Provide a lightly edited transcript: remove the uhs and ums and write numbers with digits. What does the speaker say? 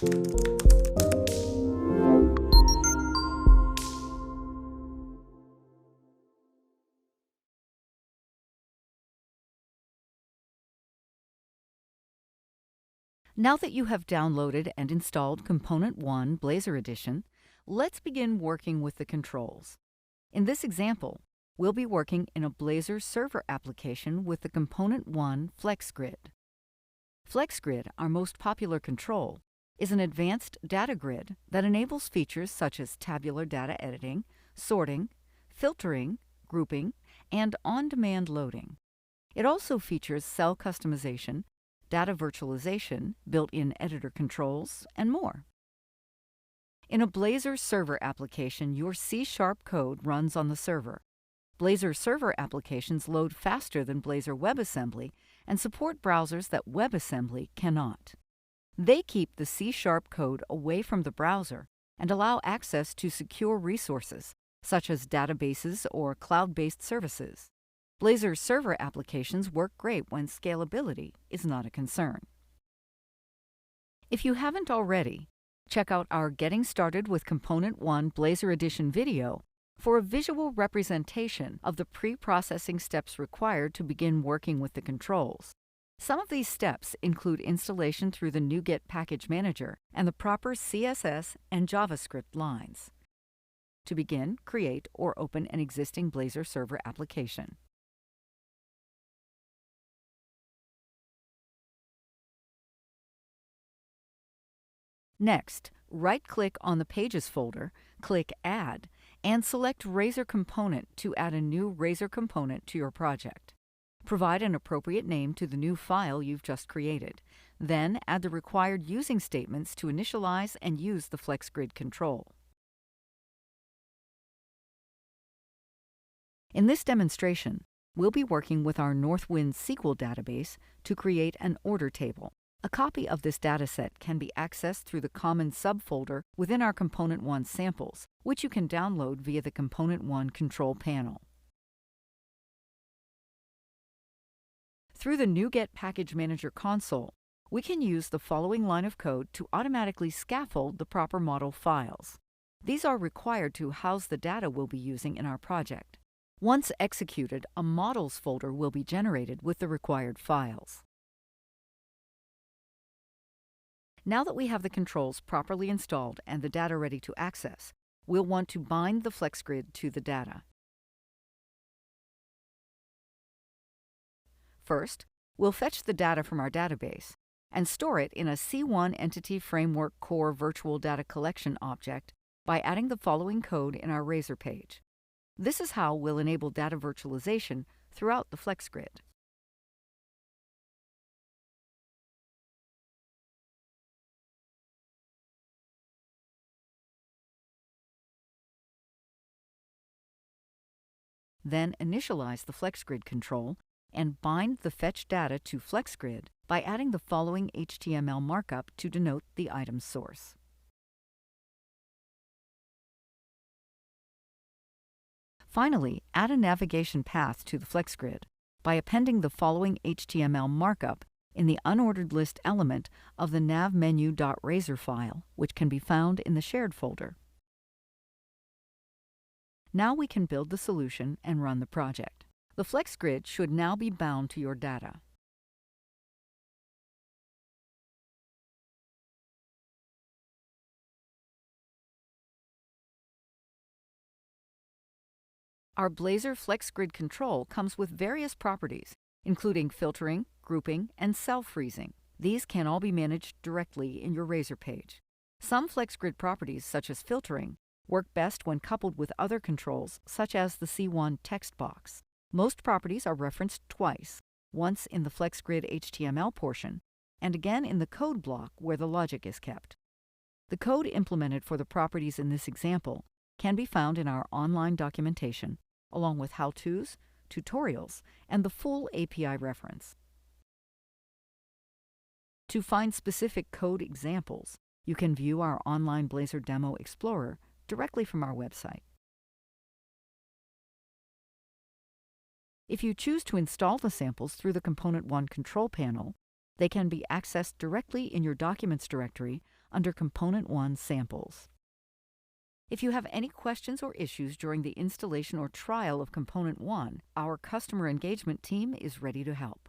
Now that you have downloaded and installed ComponentOne Blazor Edition, let's begin working with the controls. In this example, we'll be working in a Blazor Server application with the ComponentOne FlexGrid. FlexGrid, our most popular control, is an advanced data grid that enables features such as tabular data editing, sorting, filtering, grouping, and on-demand loading. It also features cell customization, data virtualization, built-in editor controls, and more. In a Blazor Server application, your C# code runs on the server. Blazor Server applications load faster than Blazor WebAssembly and support browsers that WebAssembly cannot. They keep the C# code away from the browser and allow access to secure resources, such as databases or cloud-based services. Blazor Server applications work great when scalability is not a concern. If you haven't already, check out our Getting Started with ComponentOne Blazor Edition video for a visual representation of the pre-processing steps required to begin working with the controls. Some of these steps include installation through the NuGet package manager and the proper CSS and JavaScript lines. To begin, create or open an existing Blazor Server application. Next, right-click on the Pages folder, click Add, and select Razor Component to add a new Razor component to your project. Provide an appropriate name to the new file you've just created. Then add the required using statements to initialize and use the FlexGrid control. In this demonstration, we'll be working with our Northwind SQL database to create an order table. A copy of this dataset can be accessed through the common subfolder within our ComponentOne samples, which you can download via the ComponentOne control panel. Through the NuGet Package Manager console, we can use the following line of code to automatically scaffold the proper model files. These are required to house the data we'll be using in our project. Once executed, a Models folder will be generated with the required files. Now that we have the controls properly installed and the data ready to access, we'll want to bind the FlexGrid to the data. First, we'll fetch the data from our database and store it in a C1 Entity Framework Core Virtual Data Collection object by adding the following code in our Razor page. This is how we'll enable data virtualization throughout the FlexGrid. Then initialize the FlexGrid control and bind the fetch data to FlexGrid by adding the following HTML markup to denote the item's source. Finally, add a navigation path to the FlexGrid by appending the following HTML markup in the unordered list element of the navmenu.razor file, which can be found in the shared folder. Now we can build the solution and run the project. The FlexGrid should now be bound to your data. Our Blazor FlexGrid control comes with various properties, including filtering, grouping, and cell freezing. These can all be managed directly in your Razor page. Some FlexGrid properties, such as filtering, work best when coupled with other controls, such as the C1 text box. Most properties are referenced twice, once in the FlexGrid HTML portion, and again in the code block where the logic is kept. The code implemented for the properties in this example can be found in our online documentation, along with how-tos, tutorials, and the full API reference. To find specific code examples, you can view our online Blazor Demo Explorer directly from our website. If you choose to install the samples through the ComponentOne control panel, they can be accessed directly in your Documents directory under ComponentOne Samples. If you have any questions or issues during the installation or trial of ComponentOne, our customer engagement team is ready to help.